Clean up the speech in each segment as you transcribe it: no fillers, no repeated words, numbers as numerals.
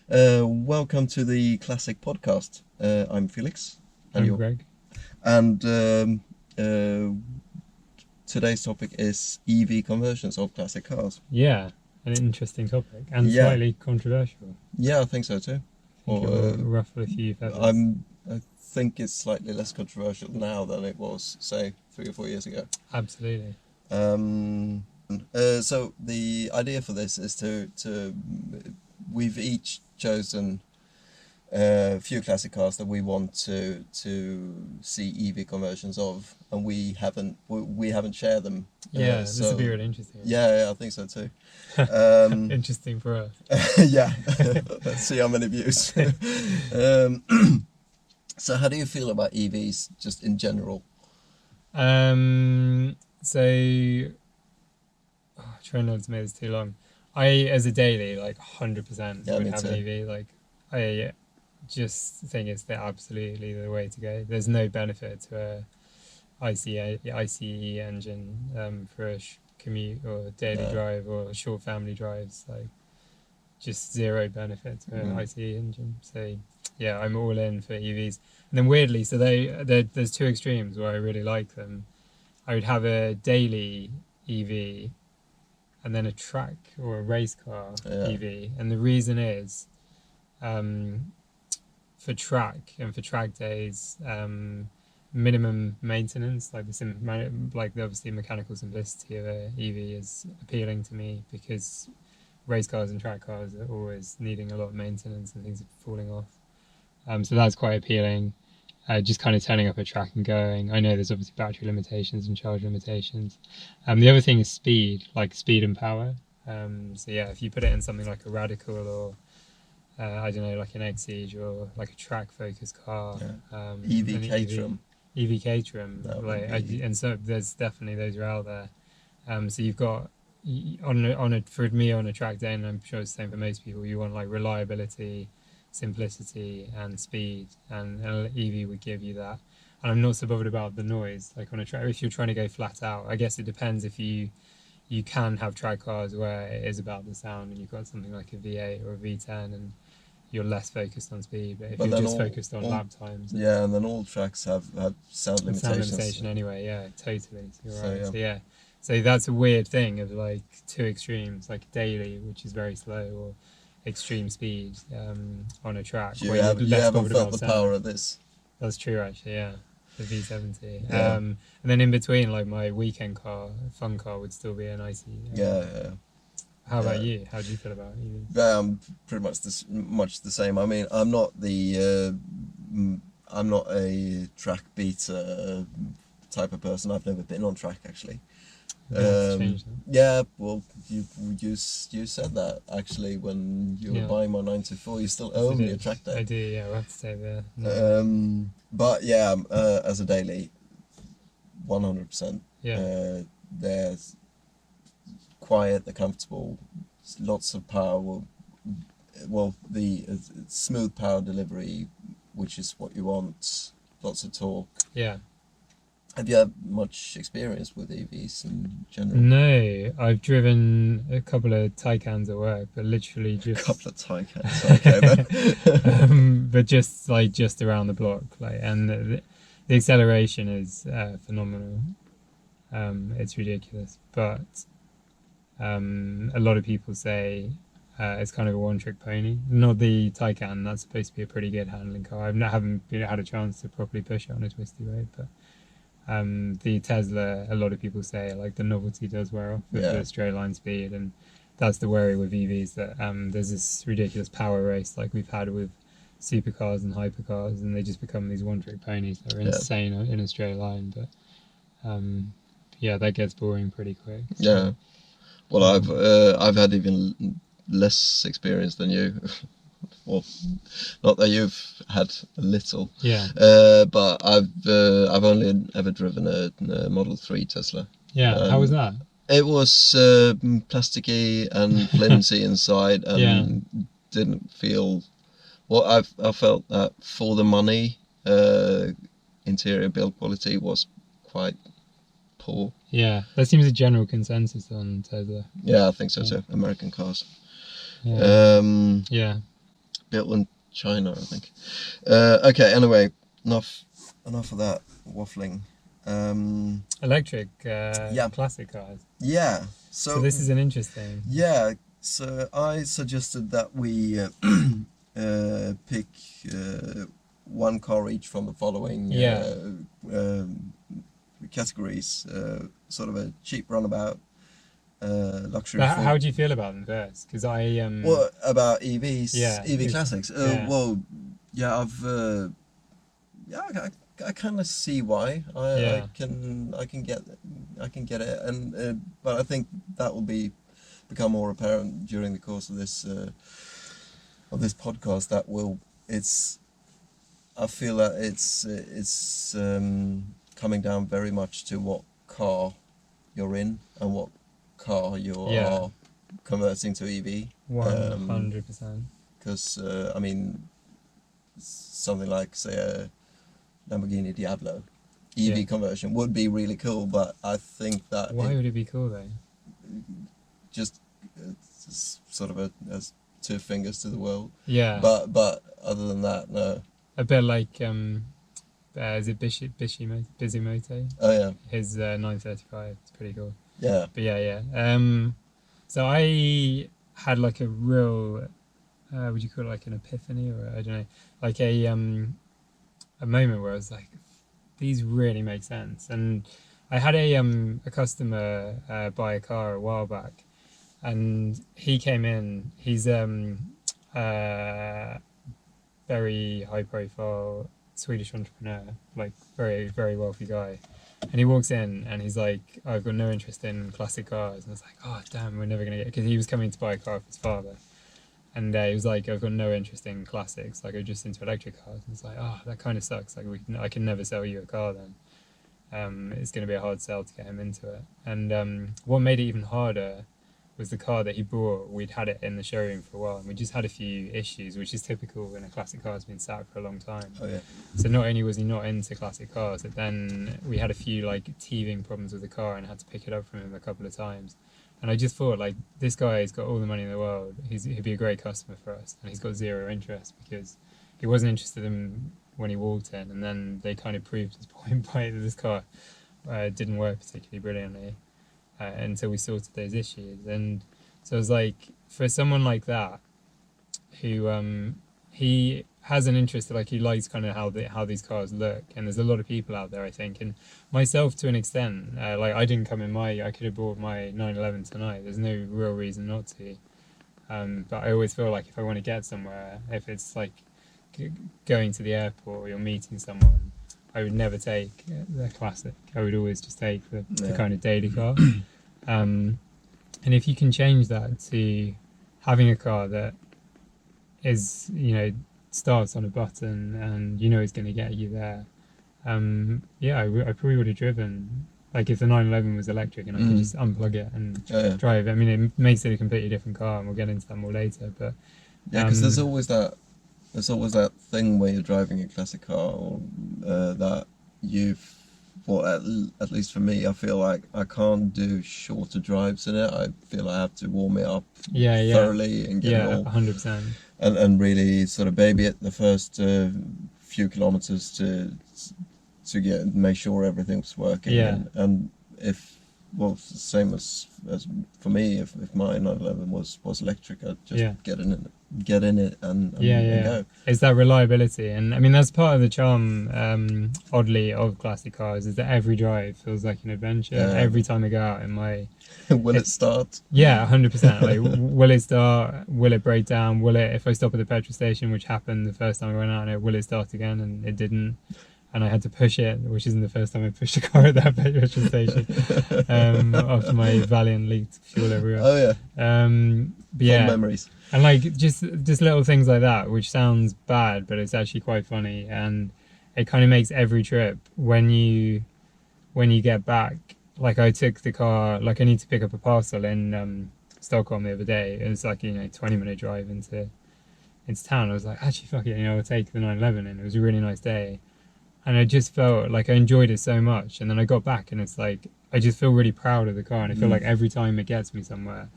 Welcome to the Classic Podcast. I'm Felix, I'm Greg. and today's topic is EV conversions of classic cars. Yeah, an interesting topic and Yeah, slightly controversial. yeah, I think so too. I think Or it'll ruffle a few feathers. I think it's slightly less controversial now than it was, say, 3 or 4 years ago. Absolutely. So the idea for this is to we've each chosen a few classic cars that we want to see EV conversions of, and we haven't shared them. Yeah, this would be really interesting. Yeah, I think so too. Interesting for us. Yeah, let's see how many views. So how do you feel about EVs just in general? Try not to make this too long. I, as a daily, 100% Yeah, would me have too. an EV. I just think it's absolutely the way to go. There's no benefit to a ICE engine for a commute or daily Yeah. drive or short family drives. Just zero benefit to an ICE engine. So yeah, I'm all in for EVs. And then weirdly, so there's two extremes where I really like them. I would have a daily EV and then a track or a race car Yeah. EV. And the reason is for track and for track days, minimum maintenance, the obviously mechanical simplicity of a EV is appealing to me because race cars and track cars are always needing a lot of maintenance and things are falling off. So that's quite appealing. Just kind of turning up a track and going. I know there's obviously battery limitations and charge limitations. The other thing is speed and power. So yeah, if you put it in something like a Radical or I don't know, like an Exige or like a track-focused car, EV Caterham. EV Caterham, That would be- and so there's definitely those are out there. So you've got for me on a track day, and I'm sure it's the same for most people. You want like reliability, simplicity, and speed, and an EV would give you that. And I'm not so bothered about the noise. Like on a track, if you're trying to go flat out, I guess it depends if you can have track cars where it is about the sound, and you've got something like a V8 or a V10, and you're less focused on speed. But if you're just focused on lap times, yeah, and then all tracks have sound limitations. sound limitation anyway. Yeah, totally. So you're right. Yeah. So yeah. So that's a weird thing of like two extremes, like daily, which is very slow, or extreme speed on a track. You where you're less haven't bothered felt about the sound. power of this. That's true, actually. Yeah, the V70. Yeah. And then in between, like my weekend car, fun car would still be an ICE. Yeah. How about you? How do you feel about EVs? Pretty much the same. I mean, I'm not a track beater type of person. I've never been on track actually. Yeah, well, you said that actually when you were buying my 924. You still owe me a track day. I do, yeah. We'll have to say there. But yeah, as a daily, 100%. Yeah. They're quiet, they're comfortable, lots of power. Well, the smooth power delivery, which is what you want. Lots of torque. Yeah. Have you had much experience with EVs in general? No, I've driven a couple of Taycans at work, but literally just a couple of Taycans. Okay, then. but just around the block, and the acceleration is phenomenal. It's ridiculous, but a lot of people say it's kind of a one-trick pony. Not the Taycan. That's supposed to be a pretty good handling car. Haven't had a chance to properly push it on a twisty road, but. The Tesla, a lot of people say like the novelty does wear off with the straight line speed, and that's the worry with EVs, that there's this ridiculous power race like we've had with supercars and hypercars, and they just become these one-trick ponies that are insane in a straight line. But that gets boring pretty quick. So, yeah. Well, I've had even less experience than you. Well, not that you've had a little. Yeah. But I've only ever driven a Model 3 Tesla. Yeah. How was that? It was plasticky and flimsy inside, and didn't feel. Well, I felt that for the money, interior build quality was quite poor. Yeah, that seems a general consensus on Tesla. Yeah, I think so too. American cars. Yeah. built in China, I think. Okay, anyway, enough of that waffling. Electric Yeah. classic cars. Yeah. So this is an interesting. Yeah. So I suggested that we pick one car each from the following categories. Sort of a cheap runabout, luxury. But how do you feel about them first? Because What about EVs? Yeah, EV classics. yeah. Well, yeah, I kind of see why. I can get it, and but I think that will become more apparent during the course of this podcast. I feel that it's coming down very much to what car you're in and what car you are converting to EV. 100%. Because I mean, something like, say, a Lamborghini Diablo EV conversion would be really cool, but I think that why would it be cool though? Just sort of as two fingers to the world. Yeah. But other than that, no. A bit like is it Bisimoto? Oh yeah. His 935. It's pretty cool. Yeah. But yeah. So I had like a real, would you call it like an epiphany, or I don't know, like a moment where I was like, these really make sense. And I had a customer buy a car a while back, and he came in. He's very high profile Swedish entrepreneur, like very, very wealthy guy. And he walks in and he's like, I've got no interest in classic cars. And I was like, oh damn, we're never gonna get, because he was coming to buy a car for his father. And he was like, I've got no interest in classics, like I'm just into electric cars. And it's like, oh, that kind of sucks. Like I can never sell you a car then. It's going to be a hard sell to get him into it. And what made it even harder was the car that he bought. We'd had it in the showroom for a while, and we just had a few issues, which is typical when a classic car has been sat for a long time. Oh yeah. So not only was he not into classic cars, but then we had a few like teething problems with the car, and had to pick it up from him a couple of times. And I just thought, like, this guy's got all the money in the world. He'd be a great customer for us, and he's got zero interest because he wasn't interested in when he walked in, and then they kind of proved his point by that this car didn't work particularly brilliantly until we sorted those issues. And so it was like, for someone like that, who he has an interest, like he likes kind of how these cars look, and there's a lot of people out there, I think, and myself to an extent, like I didn't come in I could have bought my 911 tonight. There's no real reason not to, but I always feel like if I want to get somewhere, if it's like going to the airport or you're meeting someone, I would never take the classic. I would always just take the kind of daily car. And if you can change that to having a car that is, starts on a button and it's going to get you there, I probably would have driven, like if the 911 was electric and I could just unplug it and drive. I mean, it makes it a completely different car, and we'll get into that more later, but because there's always that thing where you're driving a classic car, or that at least for me, I feel like I can't do shorter drives in it. I feel I have to warm it up thoroughly and get it all 100%, and really sort of baby it the first few kilometers to make sure everything's working. And same as for me, if my 911 was electric, I'd just get in it and go. It's that reliability, and I mean that's part of the charm, oddly, of classic cars, is that every drive feels like an adventure. Every time I go out in my will it start? 100%. Like, will it start? Will it break down? Will it, if I stop at the petrol station, which happened the first time I went out on it, will it start again? And it didn't. And I had to push it, which isn't the first time I pushed a car at that petrol station, after my Valiant leaked fuel everywhere. Oh yeah. But fun memories. And like just little things like that, which sounds bad, but it's actually quite funny, and it kind of makes every trip when you get back. Like I took the car, like I need to pick up a parcel in Stockholm the other day. It was like 20-minute drive into town. I was like, actually fuck it, I'll take the 911 in. It was a really nice day. And I just felt like I enjoyed it so much. And then I got back and it's like, I just feel really proud of the car. And I feel like every time it gets me somewhere,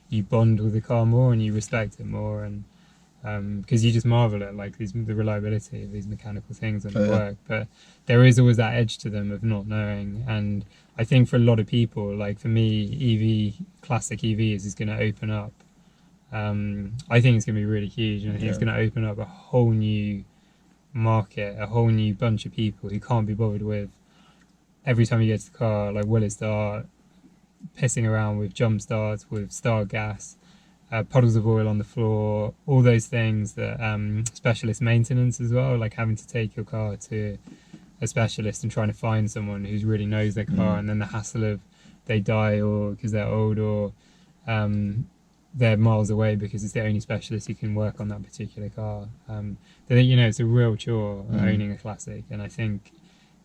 you bond with the car more and you respect it more. And because you just marvel at like the reliability of these mechanical things and the work, but there is always that edge to them of not knowing. And I think for a lot of people, like for me, classic EVs is going to open up. I think it's going to be really huge, and I think it's going to open up a whole new market, a whole new bunch of people who can't be bothered with every time you get to the car, like will it start, pissing around with jump starts, with start gas, puddles of oil on the floor, all those things that specialist maintenance as well, like having to take your car to a specialist and trying to find someone who really knows their car, and then the hassle of they die or because they're old, or they're miles away because it's the only specialist who can work on that particular car. It's a real chore owning a classic, and I think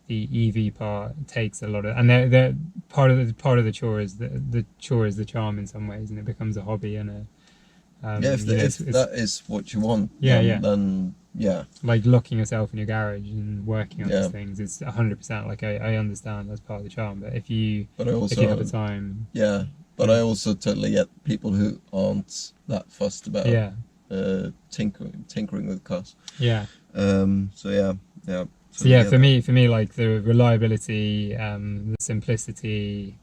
the EV part takes a lot of, and they're part of the chore is the chore is the charm in some ways, and it becomes a hobby and a if that is what you want, then like locking yourself in your garage and working on these things is 100%. Like I understand that's part of the charm, but if you have the time, but I also totally get people who aren't that fussed about tinkering with cars. For me, like the reliability, the simplicity,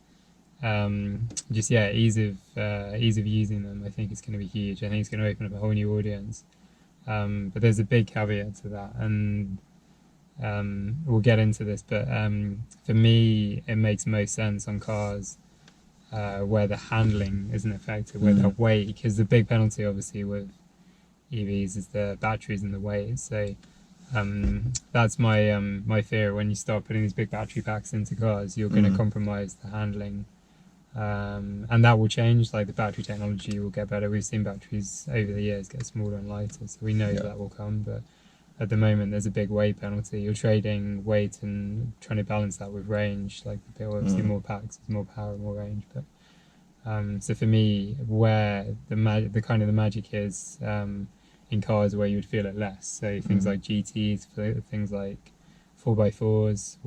ease of using them, I think it's going to be huge. I think it's going to open up a whole new audience. But there's a big caveat to that, and we'll get into this. But for me, it makes most sense on cars where the handling isn't effective, where the weight, because the big penalty, obviously, with EVs is the batteries and the weight. So that's my fear. When you start putting these big battery packs into cars, you're going to compromise the handling, and that will change. Like the battery technology will get better. We've seen batteries over the years get smaller and lighter, so we know that will come. But at the moment, there's a big weight penalty. You're trading weight and trying to balance that with range. Like obviously more packs, more power, more range. But so for me, where the magic is in cars where you would feel it less. So things like GTs, things like 4x4s,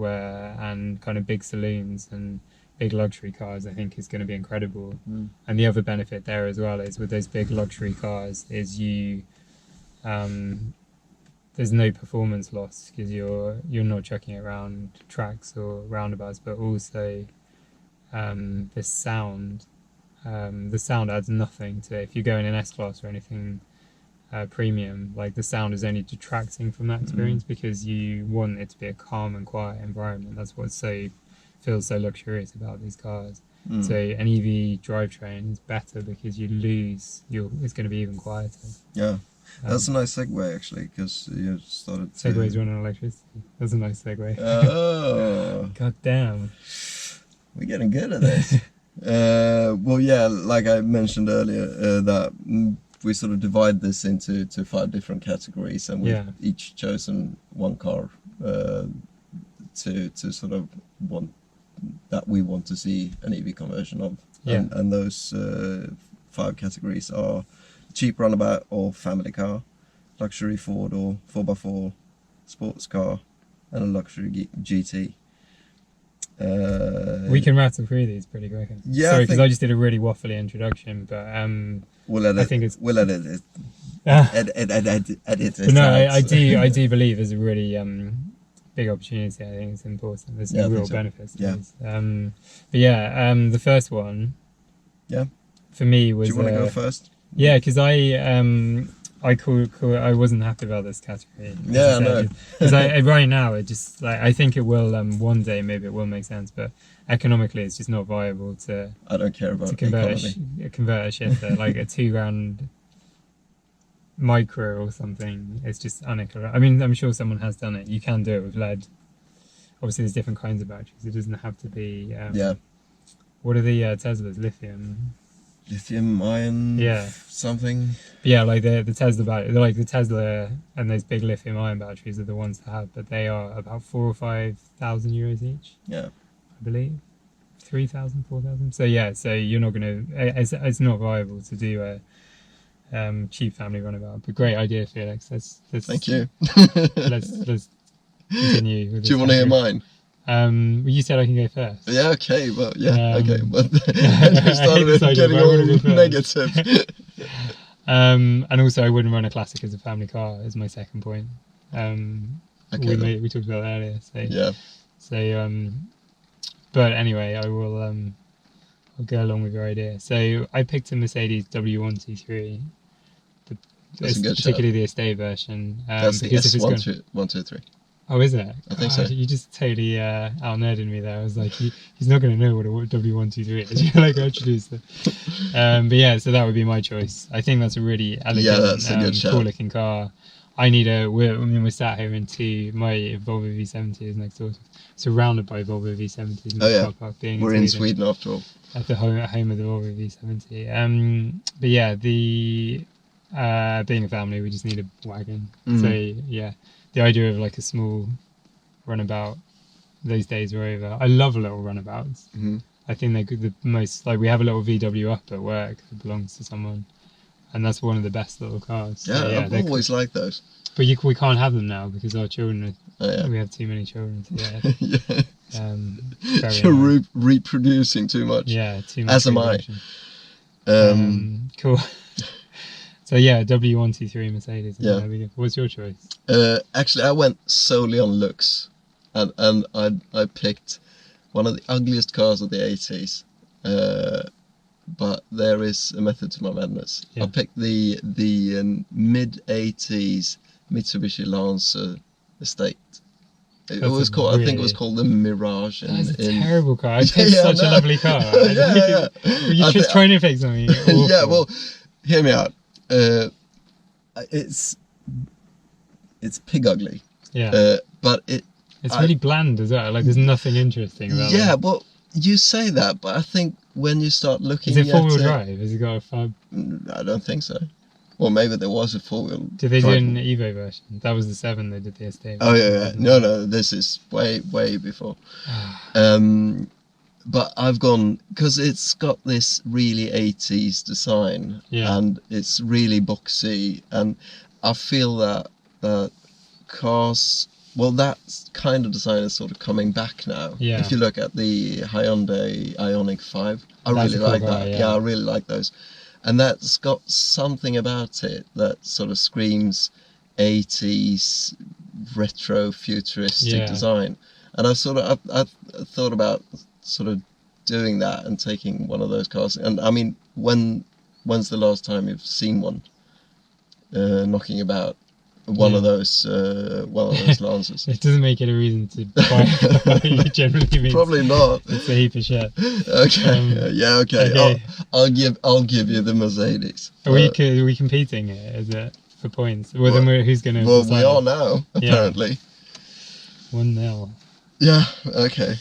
and kind of big saloons and big luxury cars, I think is going to be incredible. And the other benefit there as well is with those big luxury cars is there's no performance loss because you're not chucking it around tracks or roundabouts, but also the sound adds nothing to it. If you go in an S-Class or anything premium, like the sound is only detracting from that experience because you want it to be a calm and quiet environment. That's what feels so luxurious about these cars. So an EV drivetrain is better because it's going to be even quieter. That's a nice segue actually, because you started Segways run on electricity. That's a nice segue. Oh god damn, we're getting good at this. Like I mentioned earlier, that we sort of divide this into 5 different categories, and we've each chosen one car to sort of we want to see an EV conversion of. And those 5 categories are cheap runabout or family car, luxury 4 or 4x4 sports car, and a luxury GT. We can rattle through these pretty quick. Sorry, because I just did a really waffly introduction, but we'll edit it. Edit it. No, I do believe there's a really big opportunity. I think it's important. There's some real benefits to this. The first one. For me was. Do you want to go first? Yeah, because I wasn't happy about this category. Because right now it just I think it will one day maybe it will make sense, but economically it's just not viable to. I don't care about convert a shifter like a £2,000 micro or something. It's just uneconomical. I mean, I'm sure someone has done it. You can do it with lead. Obviously, there's different kinds of batteries. It doesn't have to be. What are the Teslas? Lithium ion something. But like the Tesla battery, like the Tesla and those big lithium ion batteries are the ones to have, but they are about 4,000 or 5,000 euros each. I believe 3,000, 4,000. So you're not going to. It's not viable to do a cheap family runabout. But great idea, Felix. Let's Thank you. let's continue. With Do you want to hear mine? You said I can go first. Yeah, okay, but okay, but I started getting all negative. And also, I wouldn't run a classic as a family car. Is my second point. Okay, we talked about that earlier. So yeah. so but anyway, I'll go along with your idea. So I picked a Mercedes W123, That's a good particularly shout. the estate version. That's the because if it's S123. Oh, is it? I think so. You just totally out-nerded me there. I was like, he's not going to know what a W123 is. You're like, introduce it. But yeah, so that would be my choice. I think that's a really elegant, that's a good shout. cool-looking car. I need we're sat here my Volvo V70 is next door. Surrounded by Volvo V70s in the car park. We're in Sweden after all. At the home of the Volvo V70. But yeah, being a family, we just need a wagon. So yeah. The idea of like a small runabout, those days are over. I love little runabouts. I think they're the most, like we have a little VW up at work that belongs to someone, and that's one of the best little cars. Yeah, so, yeah, I've always liked those. But we can't have them now because our children are, we have too many children. So yeah. You're reproducing too much. Yeah, too much. As am I. Cool. So yeah, W123 Mercedes. Yeah. What's your choice? Actually, I went solely on looks, and I picked one of the ugliest cars of the 80s. But there is a method to my madness. Yeah. I picked the mid 80s Mitsubishi Lancer Estate. It was called. I think it was called the Mirage. That's a terrible car. I picked such a lovely car. Yeah. Were you just trying to fix something? Awful. Yeah. Well, hear me out. It's pig ugly. Yeah. But it's really bland as well. Like there's nothing interesting about it. Yeah. Well, you say that, but I think when you start looking, is it 4-wheel drive? Has it got a fab? I don't think so. Well, maybe there was a 4-wheel. Did they do an Evo version? That was the 7 they did the estate. Oh yeah. No. This is way before. But I've gone because it's got this really 80s design, and it's really boxy, and I feel that cars. Well, that kind of design is sort of coming back now. Yeah. If you look at the Hyundai Ioniq 5, I really like that. Yeah, I really like those, and that's got something about it that sort of screams 80s retro futuristic design, and I've thought about sort of doing that and taking one of those cars. And I mean, when's the last time you've seen one knocking about? One of those Lancers. It doesn't make it a reason to buy a car. You generally mean probably not. It's a heap of shit. Okay. Okay. I'll give you the Mercedes. Are we competing here? Is it for points? Well, then who's going to? Well, we are now apparently. 1-0. Yeah. Okay.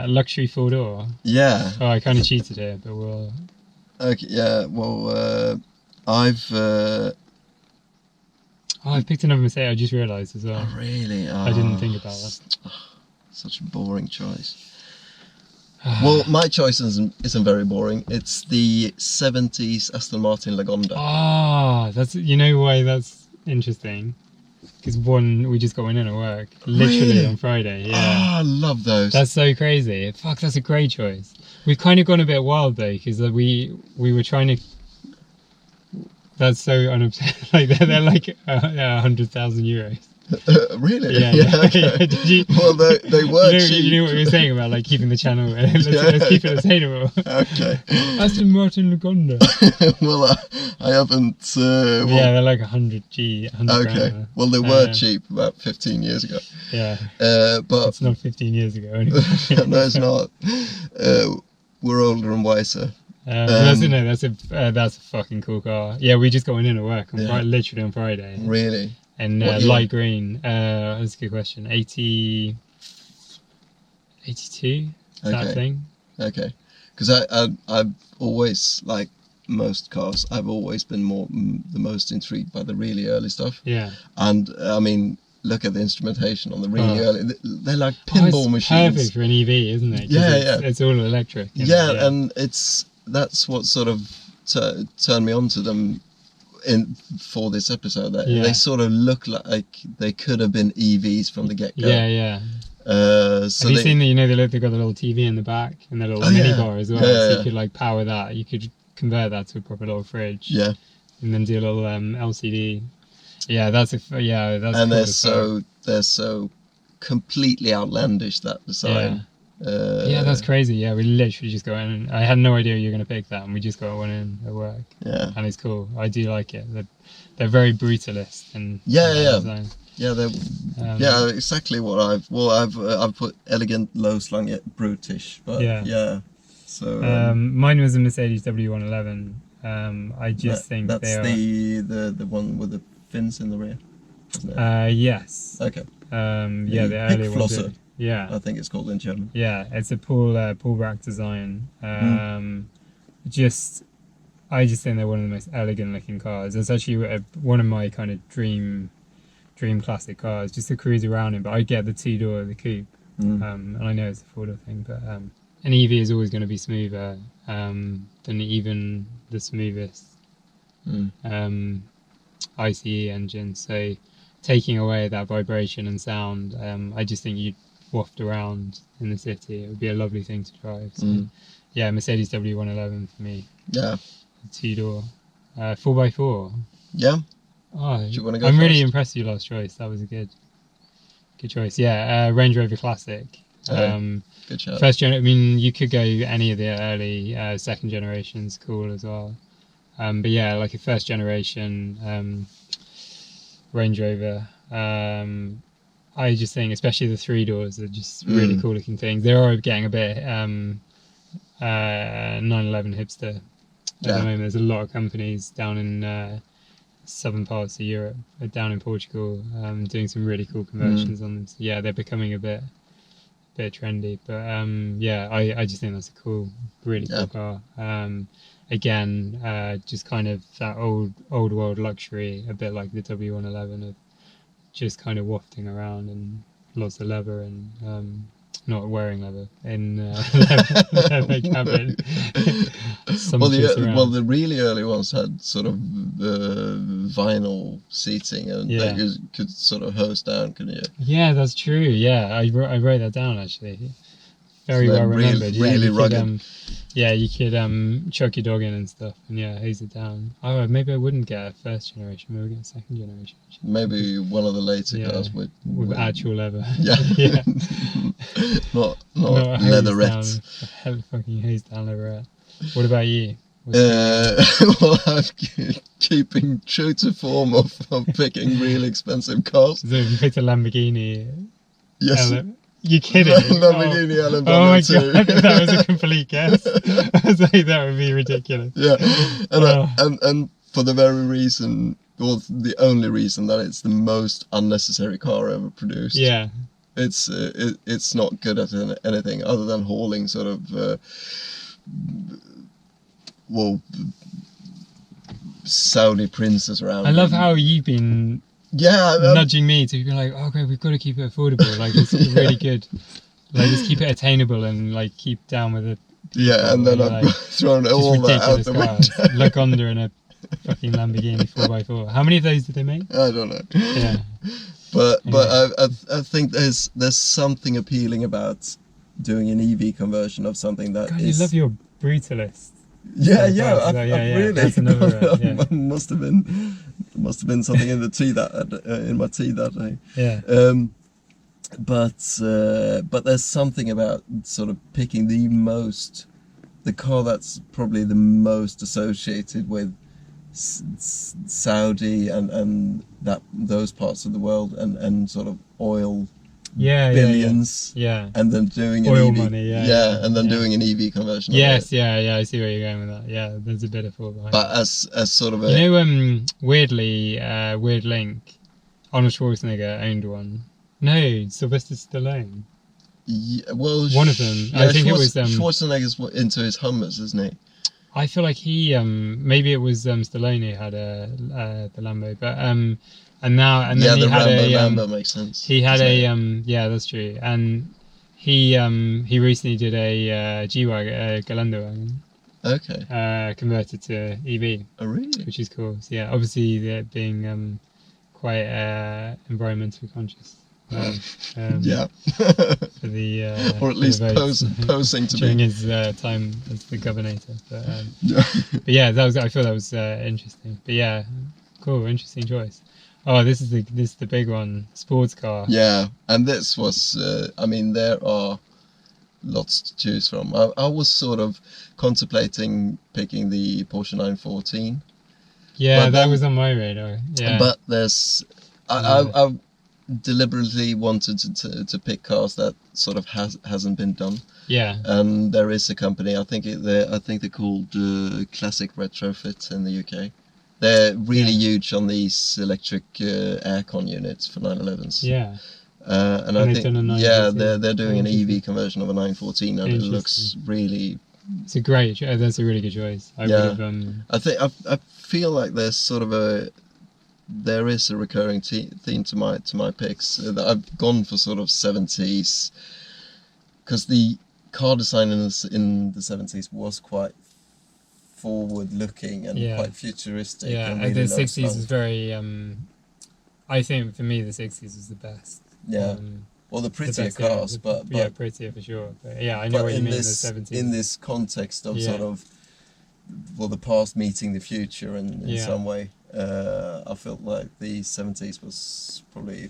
Luxury 4-door. Yeah. Oh, I kind of cheated here, but we'll. Okay. Yeah. Well, I've picked another Mercedes. I just realised as well. Oh, really? I didn't think about that. Such a boring choice. Well, my choice isn't very boring. It's the 70s Aston Martin Lagonda. That's why that's interesting. Because we just got one in at work, literally on Friday. Yeah. I love those. That's so crazy. Fuck, that's a great choice. We've kind of gone a bit wild though, because we were trying to. That's so unobsessed. Like they're like 100,000 euros. Really? Yeah. Okay. Did you? Well, they were cheap. You know what we were saying about like keeping the channel. Let's keep it attainable. Okay. Aston Martin Lagonda. Well, I haven't. Yeah, they're like 100 Okay. grand. Well, they were cheap about 15 years ago. Yeah. But it's not 15 years ago. Anyway. No, it's not. We're older and wiser. That's a fucking cool car. Yeah, we just got one in at work literally on Friday. Really? And light green. That's a good question. 82. That thing. Okay. Because I've always, like most cars, I've always been the most intrigued by the really early stuff. Yeah. And I mean, look at the instrumentation on the really early. They're like pinball machines. Perfect for an EV, isn't it? Yeah. It's all electric. Yeah, and that's what sort of turned me on to them for this episode. They sort of look like they could have been EVs from the get-go. Yeah. So have you seen that? They've got a little TV in the back and a little mini bar as well. So you could like power that. You could convert that to a proper little fridge. Yeah. And then do a little LCD. Yeah, that's and cool they're so completely outlandish, that design. Yeah, that's crazy. Yeah, we literally just go in. I had no idea you were going to pick that, and we just got one in at work. Yeah, and it's cool. I do like it. They're very brutalist and design. They're exactly what I've put elegant, low slung yet brutish. But so mine was a Mercedes W111. I just think that's they are the one with the fins in the rear, isn't it? Yes. Okay. The earlier flosser. Yeah, I think it's called in German. Yeah, it's a pullback design. I just think they're one of the most elegant looking cars. It's actually one of my kind of dream classic cars, just to cruise around in. But I get the 2-door, the coupe, and I know it's a 4-door thing, but an EV is always going to be smoother than even the smoothest ICE engine. So taking away that vibration and sound, I just think you'd waft around in the city. It would be a lovely thing to drive. So, yeah, Mercedes W111 for me. Yeah. 2-door, 4x4. Yeah. Oh, do you want to go I'm first? really impressed with your last choice. That was a good choice. Yeah, Range Rover Classic. Good shout. First gen. I mean, you could go any of the early second generations. Cool as well. But yeah, like a first generation Range Rover. I just think, especially the 3 doors, are just really cool looking things. They are getting a bit 911 hipster at the moment. There's a lot of companies down in southern parts of Europe, down in Portugal, doing some really cool conversions on them. So yeah, they're becoming a bit trendy. But I just think that's a really cool car. Again, just kind of that old world luxury, a bit like the W111, of just kind of wafting around and lots of leather and not wearing leather in leather cabin. The really early ones had sort of vinyl seating, and they could sort of hose down, couldn't you? Yeah, that's true. Yeah, I wrote that down actually. Very well remembered. Really rugged. You could chuck your dog in and stuff, and hose it down. Oh, maybe I wouldn't get a first generation. Maybe I'd get a second generation. Maybe one of the later cars with actual leather. Yeah. not leatherette. Hell fucking hose down leatherette. What about you? Well, I'm keeping true to form of picking really expensive cars. So if you picked a Lamborghini. Yes. You're kidding. Lamborghini oh my god, that was a complete guess. I was like, that would be ridiculous. Yeah, and for the very reason, or the only reason, that it's the most unnecessary car ever produced. Yeah, it's not good at anything other than hauling sort of Saudi princes around. I love how you've been. Nudging me to be like, oh great, we've got to keep it affordable. Like it's really good. Like just keep it attainable and like keep down with it. And then I've thrown all that out the window. Look under in a fucking Lamborghini 4x4. How many of those did they make? I don't know. Yeah. But I think there's something appealing about doing an EV conversion of something that God, is. You love your brutalist. Really. That's another. Must have been something in the tea in my tea that day. Yeah. But there's something about sort of picking the car that's probably the most associated with Saudi and those parts of the world and sort of oil. Billions, and then doing oil an EV, money, and then doing an EV conversion. Yes, I see where you're going with that. Yeah, there's a bit of thought behind. But as sort of weirdly, Weird Link, Arnold Schwarzenegger owned one. No, Sylvester Stallone. Yeah, well, one of them. I think it was Schwarzenegger's into his Hummers, isn't he? I feel like he maybe it was Stallone who had the Lambo, but And then he had Rambo makes sense. He had that's true. And he recently did a G-Wagon, a Galendo wagon. Okay. Converted to EV. Oh really? Which is cool. So, yeah, obviously they're being quite environmentally conscious. Yeah. For the Or at least posing to during be. his time as the governor. Yeah. But yeah, I thought that was interesting. But yeah, cool, interesting choice. Oh, this is the big one, sports car. Yeah, and this was, I mean, there are lots to choose from. I was sort of contemplating picking the Porsche 914. Yeah, But that then, was on my radar. Yeah. but there's, I deliberately wanted to pick cars that sort of hasn't been done. Yeah. And there is a company, I think they're called Classic Retrofit in the UK. They're really huge on these electric aircon units for 911s. Yeah. And I they've think done a 914. they're doing an Interesting. EV conversion of a 914, and it looks really. It's a great. That's a really good choice. I would have. I feel like there's sort of there is a recurring theme to my picks. That I've gone for sort of 70s, because the car design in the 70s was quite forward looking and quite futuristic. Yeah, and really the 60s is very. I think for me the 60s is the best. Yeah. Well, the prettier cars, but yeah, prettier for sure. But yeah, I know what you mean. The 70s. In this context of sort of, well, the past meeting the future in some way, I felt like the 70s was probably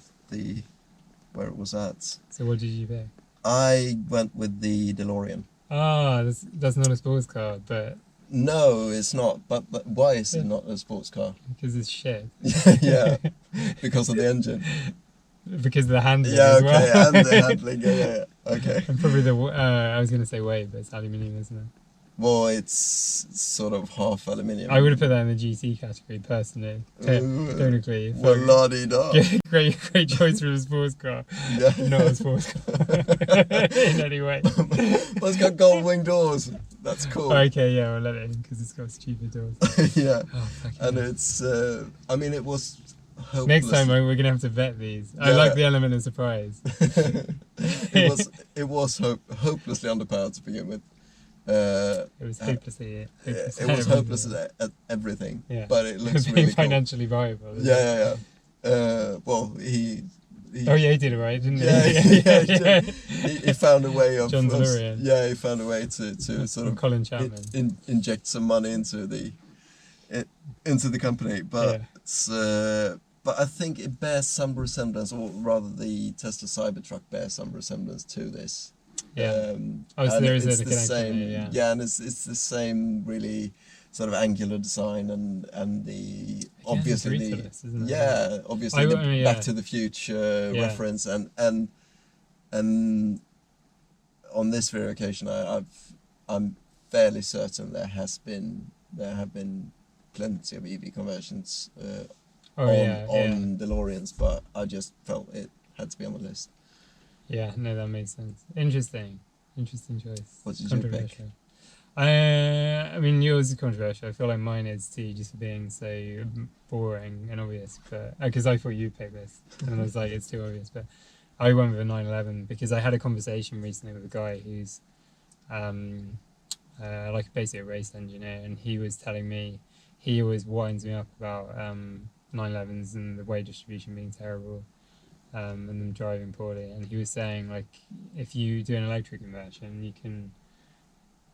where it was at. So what did you pick? I went with the DeLorean. Ah, that's not a sports car, but. No, it's not. But why is it not a sports car? Because it's shit. Yeah, because of the engine. Because of the handling. Yeah, as okay, well. and the handling. Yeah, okay. And probably I was going to say weight, but it's aluminium, isn't it? Well, it's sort of half aluminium. I would have put that in the GT category personally. Technically, well, la-di-da. Great choice for a sports car. Yeah. Not a sports car in any way. Well, it's got gold wing doors. That's cool. Okay, yeah, we'll let it in because it's got stupid doors. Yeah. Oh, and it's. I mean, it was. Hopeless. Next time we're gonna have to vet these. Yeah. I like the element of surprise. It was hopelessly underpowered to begin with. It was hopelessly. It was hopeless at everything. Yeah. But it looks really financially viable. Yeah. Well, he. Oh yeah, he did it right, didn't he? Yeah, he found a way of. John DeLorean. Yeah, he found a way to sort of. Colin Chapman. Inject some money into the company, but it's. But I think it bears some resemblance, or rather, the Tesla Cybertruck bears some resemblance to this. Yeah. So there is a connection. Same, yeah, and it's the same really sort of angular design and the obviously the obviously the Back to the Future reference and on this very occasion I'm fairly certain there have been plenty of EV conversions on DeLoreans, but I just felt it had to be on the list. Yeah, no, that makes sense. Interesting choice. What did you pick? I mean, yours is controversial. I feel like mine is too, just for being so boring and obvious. But because I thought you'd pick this, and I was like, it's too obvious. But I went with a 911 because I had a conversation recently with a guy who's like basically a race engineer, and he was telling me he always winds me up about 911s and the weight distribution being terrible. And them driving poorly, and he was saying like if you do an electric conversion, you can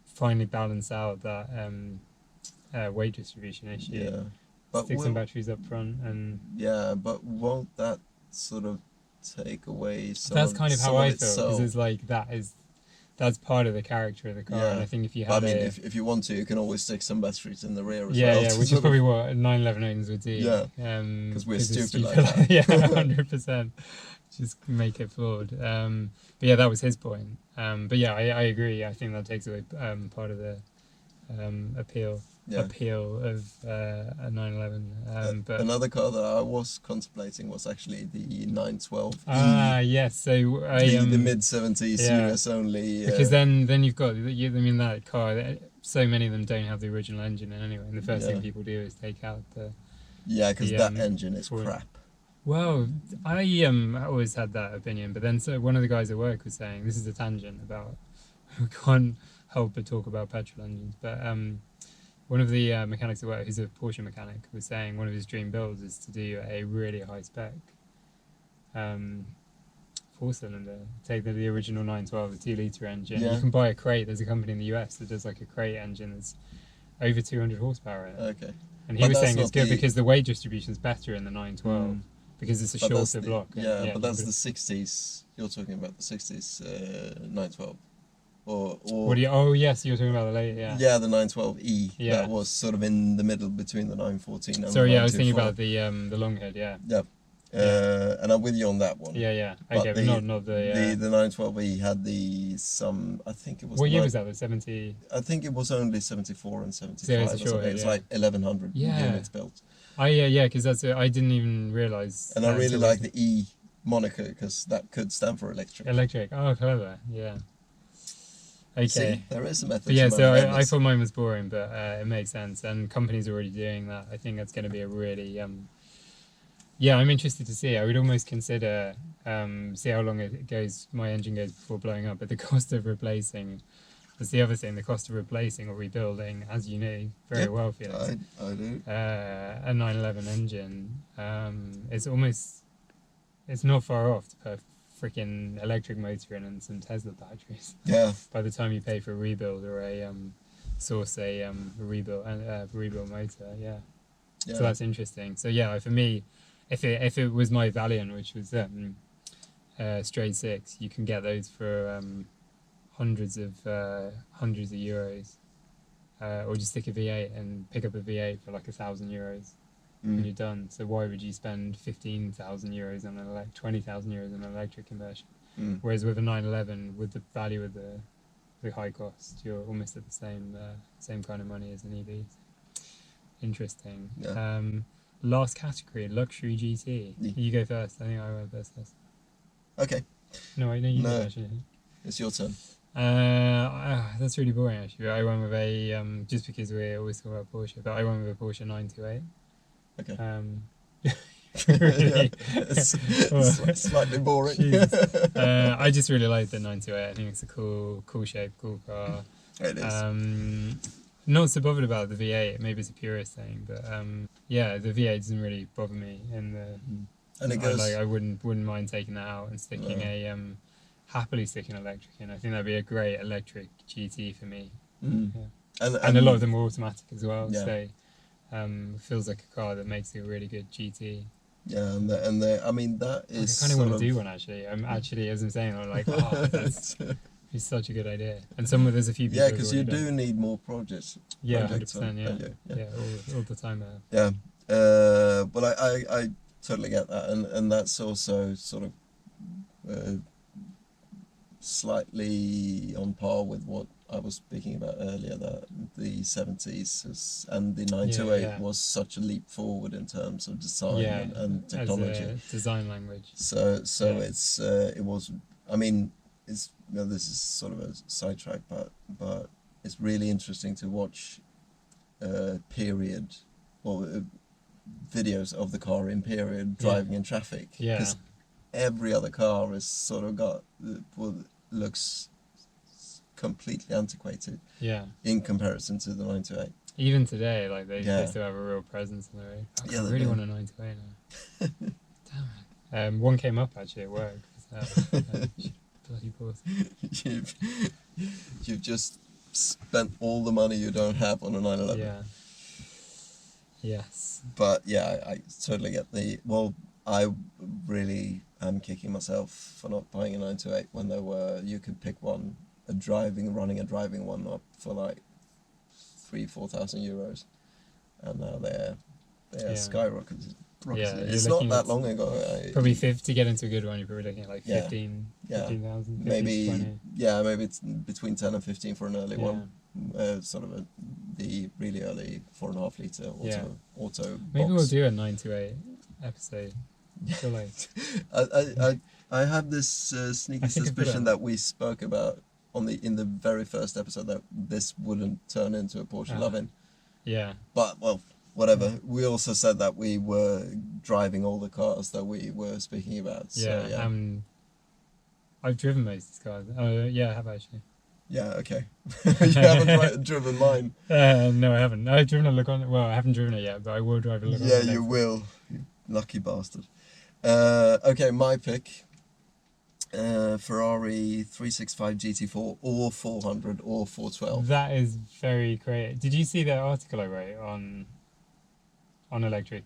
finally balance out that weight distribution issue. Yeah, but stick some batteries up front, and but won't that sort of take away some? That's kind of how I feel, because it's like that's part of the character of the car, and I think if you had if you want to, you can always stick some batteries in the rear as well. Yeah, which is probably what 911s would do. Yeah, because we're stupid like that. Yeah, 100%. Just make it flawed. But yeah, that was his point. But yeah, I agree. I think that takes away part of the appeal of a 911. But another car that I was contemplating was actually the 912. Yes. So the mid-70s US only. Because then you've got that car. So many of them don't have the original engine in anyway. And the first thing people do is take out the. Yeah, because that engine is crap. Well, I always had that opinion, but then one of the guys at work was saying, this is a tangent about, we can't help but talk about petrol engines, but one of the mechanics at work, who's a Porsche mechanic, was saying one of his dream builds is to do a really high spec 4-cylinder. Take the original 912, the 2-litre engine. Yeah. You can buy a crate. There's a company in the US that does like a crate engine that's over 200 horsepower in it. Okay. And he was saying it's good because the weight distribution is better in the 912 because it's a shorter block. Yeah, but that's the 60s. You're talking about the 60s 912. Or what do you? Oh yes, you're talking about the late. Yeah. Yeah, the 912E. Yeah. That was sort of in the middle between the 914 and Sorry, the 924. yeah, I was thinking about the long head. Yeah. Yeah. And I'm with you on that one. Yeah. Okay, but not the. The 912E had I think it was. What year was that? The 70. I think it was only 74 and 75 So or it's something. It's like 1,100 units built. Yeah, because I didn't even realise. And I really like the E moniker because that could stand for electric. Electric. Oh, clever. Yeah. Okay. See, there is a method. But yeah, so I thought mine was boring, but it makes sense, and companies are already doing that. I think that's going to be a really yeah, I'm interested to see. I would almost consider see how long my engine goes before blowing up. But the cost of replacing, that's the other thing. The cost of replacing or rebuilding, as you know very well, Felix. I do. A 911 engine. It's not far off to put a freaking electric motor in and some Tesla batteries. Yeah. By the time you pay for a rebuild or a rebuild motor, yeah. So that's interesting. So yeah, for me, if it was my Valiant, which was straight 6, you can get those for hundreds of euros, or just stick a V8 and pick up a V8 for like €1,000 and you're done. So why would you spend 15,000 euros on 20,000 euros on an electric conversion? Whereas with a 911, with the value of the high cost, you're almost at the same kind of money as an EV. Interesting. Yeah. Last category, luxury GT. Yeah. You go first. I think I went first. Okay. No, you go actually. It's your turn. That's really boring actually. I went with a just because we're always talking about Porsche, but I went with a Porsche 928. Okay. Really? It's slightly boring. I just really like the 928. I think it's a cool shape, cool car. It is. Not so bothered about the V8. Maybe it's a purist thing, but yeah, the V8 doesn't really bother me. And it goes. I wouldn't mind taking that out and sticking happily sticking electric in. I think that'd be a great electric GT for me. Mm. Yeah. And a lot of them are automatic as well. Yeah. So it feels like a car that makes it a really good GT. Yeah, I mean that is. I kind of want to do one actually. I'm actually, as I'm saying, I'm like, oh, it's such a good idea. And there's a few people. Yeah, because you do need more projects. Yeah, 100%. Yeah, all the time. Yeah, well, I totally get that, and that's also sort of slightly on par with what I was speaking about earlier, that the 70s and the 928 was such a leap forward in terms of design and technology. As a design language. So it was. I mean, this is sort of a sidetrack, but it's really interesting to watch period or videos of the car in period driving in traffic. Yeah. Because every other car is sort of looks completely antiquated. Yeah. In comparison to the 928. Even today, like they still have a real presence in the road. I really want a 928 now. Damn it. One came up actually at work. Bloody poor thing. You've just spent all the money you don't have on a 911. Yeah. Yes. But yeah, I totally get I really am kicking myself for not buying a 928 when you could pick one, running a driving one up for like 3,000-4,000 euros, and now they're skyrocketed. Yeah, it's not that long ago. Probably to get into a good one, you're probably looking at like 15,000. Maybe 20. Maybe it's between 10 and 15 for an early one. Sort of the really early 4.5 litre auto. Maybe box. we'll do a 928 episode. I feel like I have this sneaky suspicion that we spoke about in the very first episode that this wouldn't turn into a Porsche Lovin'. Yeah. But whatever. Yeah. We also said that we were driving all the cars that we were speaking about. So, yeah. I've driven most of these cars. Oh yeah, I have actually. Yeah. Okay. You haven't driven mine. No, I haven't. I've driven a Logan. Well, I haven't driven it yet, but I will drive a Logan. Yeah, you will. You lucky bastard. Okay, my pick Ferrari 365 GT4 or 400 or 412. That is very creative. Did you see that article I wrote on electric?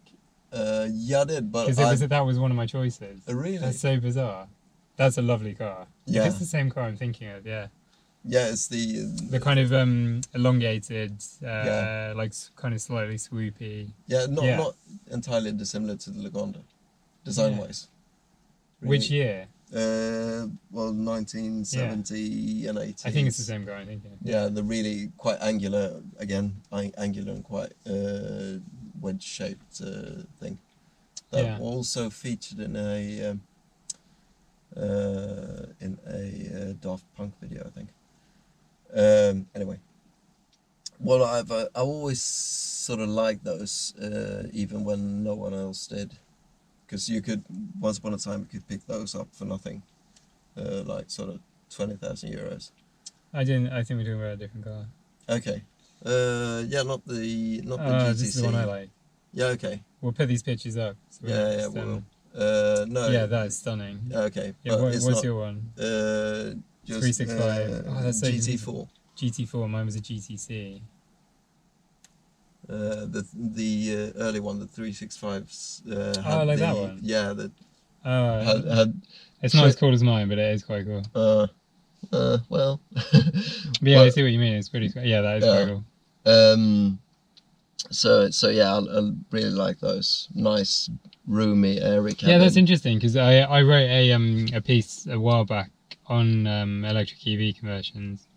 Yeah, I did, but Because that was one of my choices. Really? That's so bizarre. That's a lovely car. Yeah. If it's the same car I'm thinking of, yeah. Yeah, it's the kind of elongated, Yeah. like kind of slightly swoopy. Yeah, not Yeah. not entirely dissimilar to the Lagonda, design-wise. Which year? Well, 1970 and 80s. I think it's the same car I'm thinking of. Yeah, the really quite angular, again, angular and quite wedge-shaped thing. That Yeah. also featured in a Daft Punk video, I think. Anyway, well, I've always sort of liked those, even when no one else did, because you could once upon a time you could pick those up for nothing, like sort of 20,000 euros. I didn't. I think we're talking about a different car. Okay. Yeah, not the GTC. This is the one I like. Yeah. Okay. We'll put these pictures up. So Yeah. We'll. No. Yeah, that is stunning. Okay. Yeah, But what's your one? Just 365. That's so GT4. GT4. Mine was a GTC. The early one, the 365s. I like that one. Yeah, that had. It's not as cool as mine, but it is quite cool. Well. But yeah, I see what you mean. It's pretty. Yeah, that is quite cool. So yeah, I really like those nice, roomy, airy cabin. Yeah, that's interesting because I wrote a piece a while back on electric EV conversions,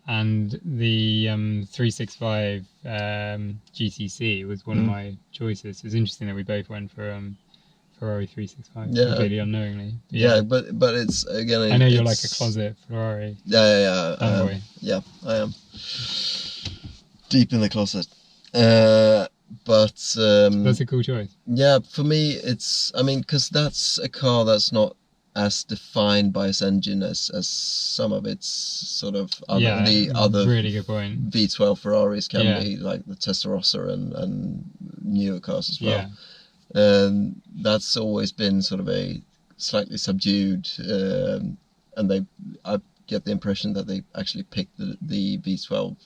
and the 365 GTC was one of my choices. It was interesting that we both went for Ferrari 365, completely unknowingly. But it's again. I know you're like a closet Ferrari. Yeah. Fanboy. Yeah, I am deep in the closet. But that's a cool choice. Yeah, for me, it's. I mean, because that's a car that's not as defined by its engine as some of its sort of other really good point. V12 Ferraris can be, like the Testarossa and newer cars as well. Yeah. That's always been sort of a slightly subdued, and I get the impression that they actually picked the V12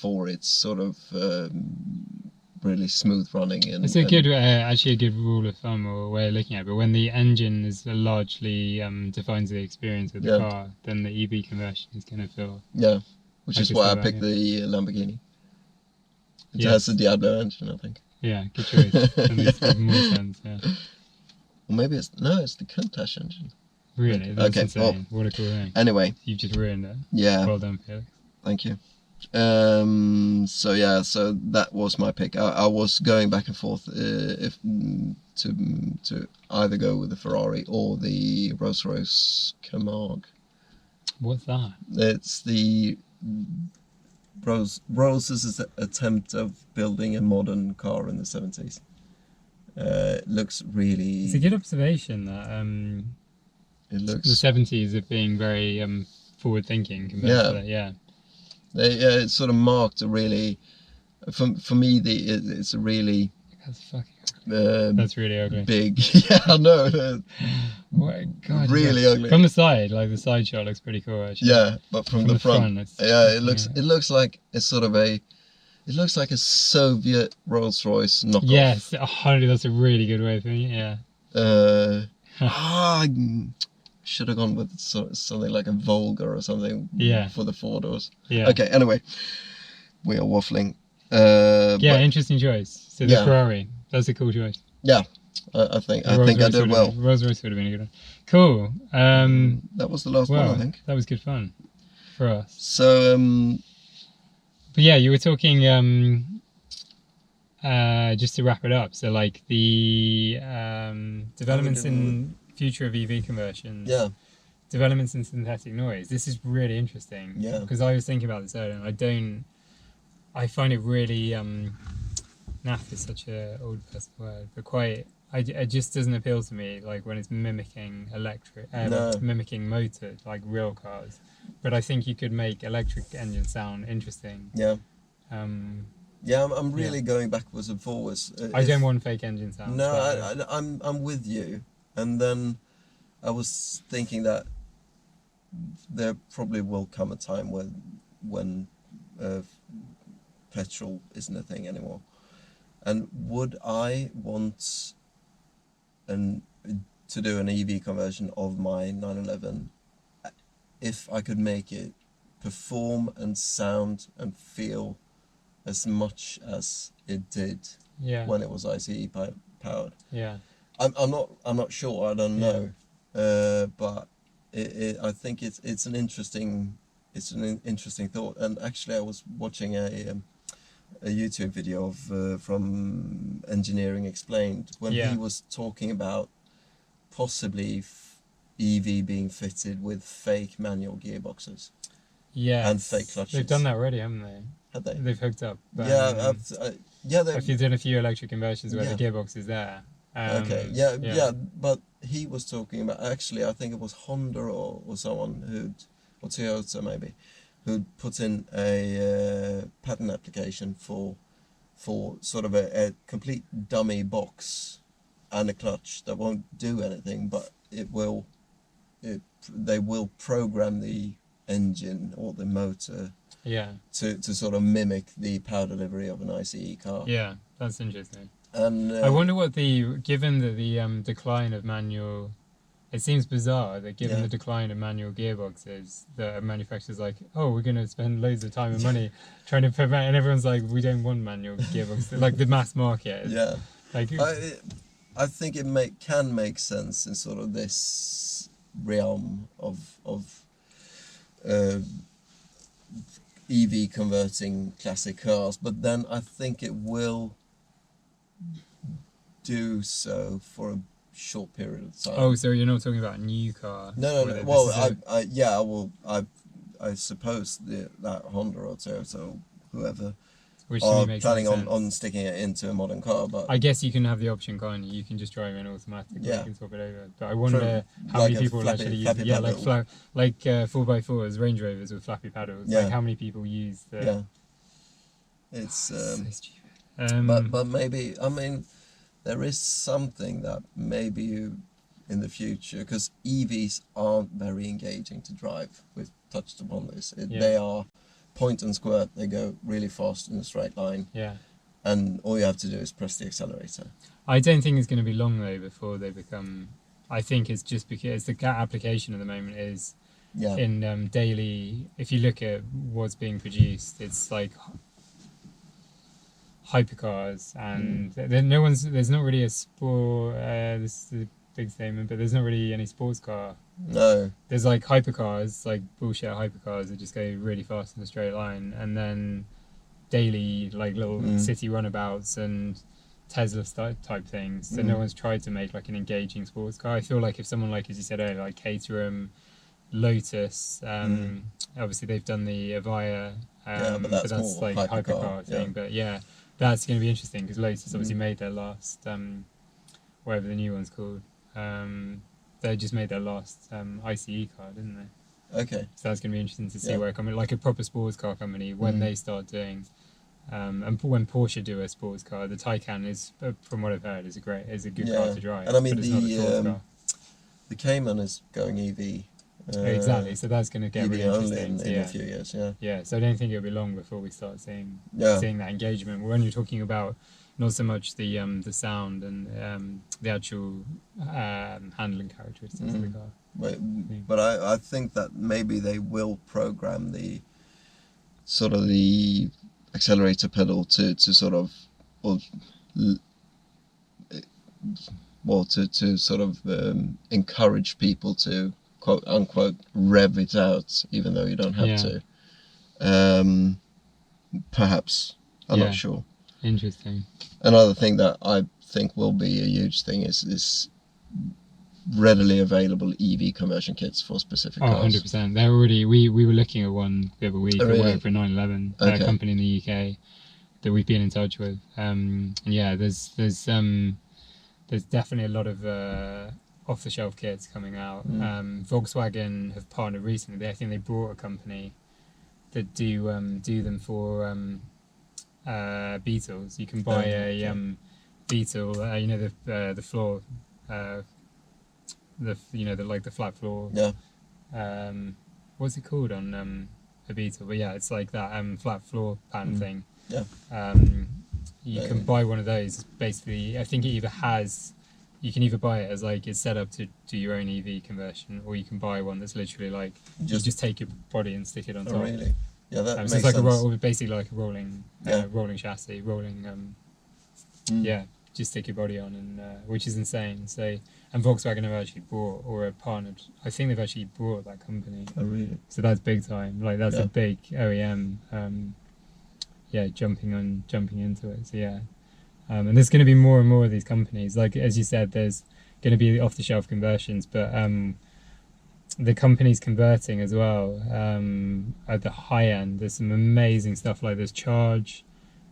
for its sort of really smooth running. It's a good, actually a good rule of thumb or way of looking at it. But when the engine is largely defines the experience of the car, then the EV conversion is going to feel. Yeah, which is why I picked the Lamborghini. It has the Diablo engine, I think. Yeah, good choice. That makes even more sense. Yeah. Or maybe it's the Countach engine. Really? That's insane. What a cool thing. Anyway, you've just ruined it. Yeah. Well done, Felix. Thank you. So that was my pick. I was going back and forth to either go with the Ferrari or the Rolls-Royce Camargue. What's that? It's the Rolls' attempt of building a modern car in the 70s. It looks really. It's a good observation that it looks the 70s of being very forward-thinking compared to that. Yeah. It sort of marked a really, for me, it's a really. That's fucking. That's really ugly. Big, yeah, I know. God, really ugly. From the side, like the side shot looks pretty cool actually. Yeah, but from the front it looks. Yeah. It looks like it's sort of a. It looks like a Soviet Rolls-Royce knockoff. Yes, 100. That's a really good way of putting it. Yeah. I should have gone with something like a Volga or something. Yeah. For the four doors. Yeah. Okay. Anyway, we are waffling. Interesting choice. So the Ferrari. That's a cool choice. Yeah, I think I did well. Rolls-Royce would have been a good one. Cool. That was the last one, I think. That was good fun for us. So. But yeah, you were talking. Just to wrap it up, so like the developments in future of EV conversions. Yeah. Developments in synthetic noise. This is really interesting. Yeah. Because I was thinking about this earlier, and I find it really naff is such a old person word, but it just doesn't appeal to me, like when it's mimicking mimicking motors, like real cars. But I think you could make electric engines sound interesting. Yeah. I'm really going backwards and forwards. I don't want fake engine sounds. No, I'm with you, and then I was thinking that there probably will come a time when petrol isn't a thing anymore. And would I want an to do an EV conversion of my 911 if I could make it perform and sound and feel as much as it did when it was ICE powered? Yeah. I'm not sure. I don't know. But I think it's an interesting thought. And actually, I was watching a YouTube video of from Engineering Explained when he was talking about possibly EV being fitted with fake manual gearboxes. Yeah. And fake clutches. They've done that already, haven't they? Have they? They've hooked up. Yeah. If you've done a few electric conversions where the gearbox is there. Okay. Yeah. But he was talking about, actually, I think it was Honda or someone or Toyota maybe, who'd put in a patent application for sort of a complete dummy box and a clutch that won't do anything, but they will program the engine or the motor to sort of mimic the power delivery of an ICE car. Yeah, that's interesting. And I wonder what given that the decline of manual, it seems bizarre that given the decline of manual gearboxes, that a manufacturer's like, oh, we're going to spend loads of time and money trying to prevent, and everyone's like, we don't want manual gearboxes, like the mass market. Yeah. Like, I think it can make sense in sort of this realm of EV converting classic cars, but then I think it will do so for a short period of time. Oh, so you're not talking about a new car? No. Well, I suppose that Honda or Toyota or whoever are planning on sticking it into a modern car, but I guess you can have the option, can't you? You can just drive in automatic. You can swap it over. But I wonder how many people will actually use it. Yeah, like 4x4s, Range Rovers with flappy paddles. Yeah. Like how many people use the? Yeah. It's so stupid. But maybe, I mean, there is something that maybe in the future, because EVs aren't very engaging to drive. We've touched upon this. They are point and squirt. They go really fast in a straight line. Yeah. And all you have to do is press the accelerator. I don't think it's going to be long though before they become. I think it's just because the application at the moment is in daily. If you look at what's being produced, it's like hypercars, and there's not really a sport. This is a big statement, but there's not really any sports car. No. There's like hypercars, like bullshit hypercars that just go really fast in a straight line, and then daily like little city runabouts and Tesla type things. So no one's tried to make like an engaging sports car. I feel like if someone like, as you said earlier, like Caterham, Lotus, obviously they've done the Avaya, but that's like a hypercar thing. But that's going to be interesting because Lotus obviously made their last, whatever the new one's called. They just made their last ICE car, didn't they? Okay. So that's going to be interesting to see where a company like a proper sports car company, when they start doing, and when Porsche do a sports car, the Taycan is, from what I've heard, is a good car to drive. And I mean the Cayman is going EV. Exactly. So that's going to get really interesting. in a few years. Yeah. So I don't think it'll be long before we start seeing that engagement. When you're talking about not so much the sound and the actual handling characteristics of the car. But I think that maybe they will program the sort of the accelerator pedal to sort of to sort of encourage people to quote unquote rev it out, even though you don't have to. Perhaps, I'm not sure. Interesting. Another thing that I think will be a huge thing is readily available EV conversion kits for specific cars. 100%. They're already. We were looking at one the other week. Really? I work for a 911 company in the UK that we've been in touch with. And there's definitely a lot of off-the-shelf kits coming out. Volkswagen have partnered recently. I think they brought a company that do them for Beetles. You can buy a Beetle. The floor. the flat floor. Yeah. What's it called on a Beetle? But yeah, it's like that flat floor pan thing. Yeah. You can buy one of those. Basically, I think it either has. You can either buy it as like it's set up to do your own EV conversion, or you can buy one that's literally like you just take your body and stick it on top. Oh, really? Yeah, that makes so it's like sense. basically like a rolling chassis, just stick your body on, and which is insane. So, and Volkswagen have actually bought or are partnered. I think they've actually bought that company. Oh, really? So that's big time. Like that's a big OEM. Jumping into it. So yeah. And there's going to be more and more of these companies. Like as you said, there's going to be off-the-shelf conversions, but the companies converting as well at the high end. There's some amazing stuff. Like there's Charge,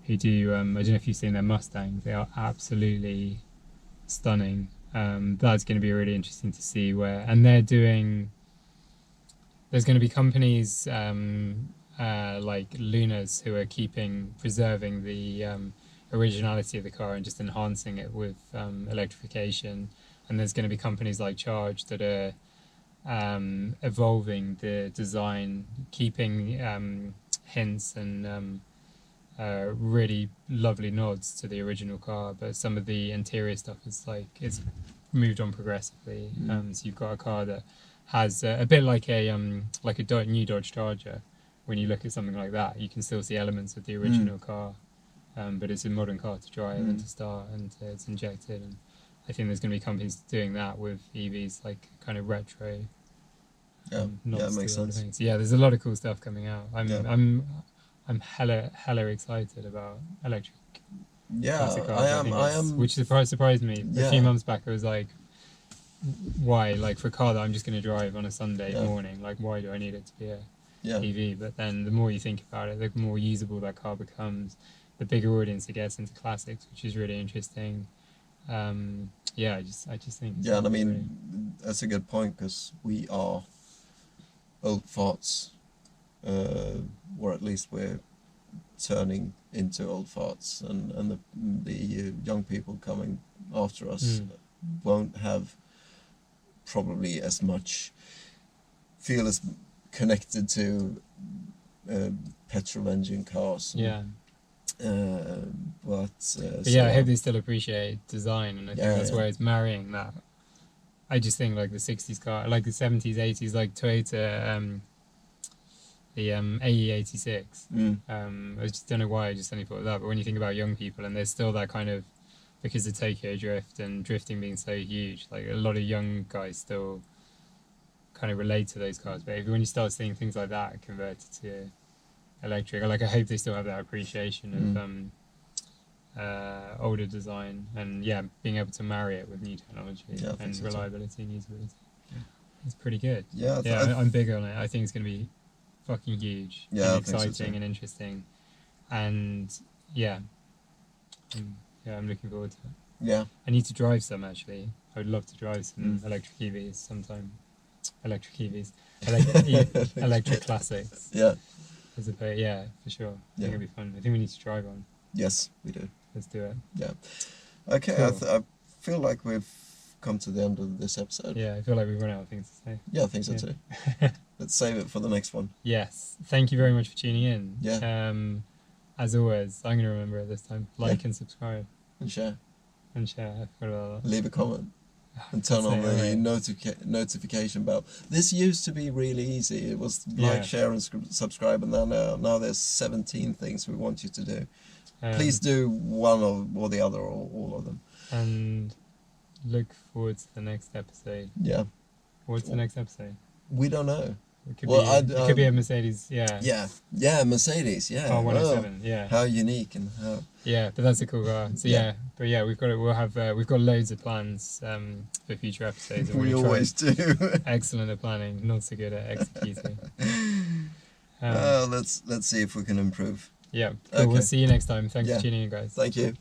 who do. I don't know if you've seen their Mustangs. They are absolutely stunning. That's going to be really interesting to see where. And they're doing. There's going to be companies like Lunas who are preserving the originality of the car and just enhancing it with electrification, and there's going to be companies like Charge that are evolving the design, keeping hints and really lovely nods to the original car, but some of the interior stuff is like it's moved on progressively. So you've got a car that has a bit like a new Dodge Charger. When you look at something like that, you can still see elements of the original car. But it's a modern car to drive and to start, and it's injected. And I think there's going to be companies doing that with EVs, like kind of retro. That makes sense. So yeah, there's a lot of cool stuff coming out. I'm hella excited about electric. Classic cars. I am. Which surprised me. A few months back, I was like, why? Like for a car that I'm just going to drive on a Sunday morning, like why do I need it to be a EV? But then the more you think about it, the more usable that car becomes. The bigger audience it gets into classics, which is really interesting. I just think. Yeah, and I mean, that's a good point because we are old farts, or at least we're turning into old farts, and the young people coming after us won't have probably as much feel as connected to petrol engine cars. But I hope they still appreciate design, and I think that's where it's marrying that. I just think like the 60s car, like the 70s, 80s, like Toyota, the AE86. I just don't know why I just suddenly thought of that, but when you think about young people, and there's still that kind of, because of Tokyo Drift and drifting being so huge, like a lot of young guys still kind of relate to those cars. But when you start seeing things like that converted to electric, like I hope they still have that appreciation of older design, and being able to marry it with new technology and reliability and usability. It's pretty good. I'm big on it. I think it's going to be fucking huge and exciting and interesting, and I'm looking forward to it. I need to drive some actually. I would love to drive some electric EVs sometime. Electric EVs, electric classics. For sure. I think it'll be fun. I think we need to drive one. Yes, we do. Let's do it. Okay, cool. I feel like we've come to the end of this episode. I feel like we've run out of things to say. I think so too. Let's save it for the next one. Yes. Thank you very much for tuning in. As always, I'm going to remember it this time. Like and subscribe. And share. I forgot about that. Leave a comment. And turn on the notification bell. This used to be really easy. It was like, share, and subscribe, and now there's 17 things we want you to do. Please do one or the other, or all of them. And look forward to the next episode. What's the next episode? We don't know. It could be a Mercedes, Mercedes, Car 107, How unique and how... but that's a cool car. So we've got loads of plans for future episodes. And we always do. Excellent at planning, not so good at executing. Let's see if we can improve. Cool. Okay. We'll see you next time. Thanks for tuning in, guys. Thank you.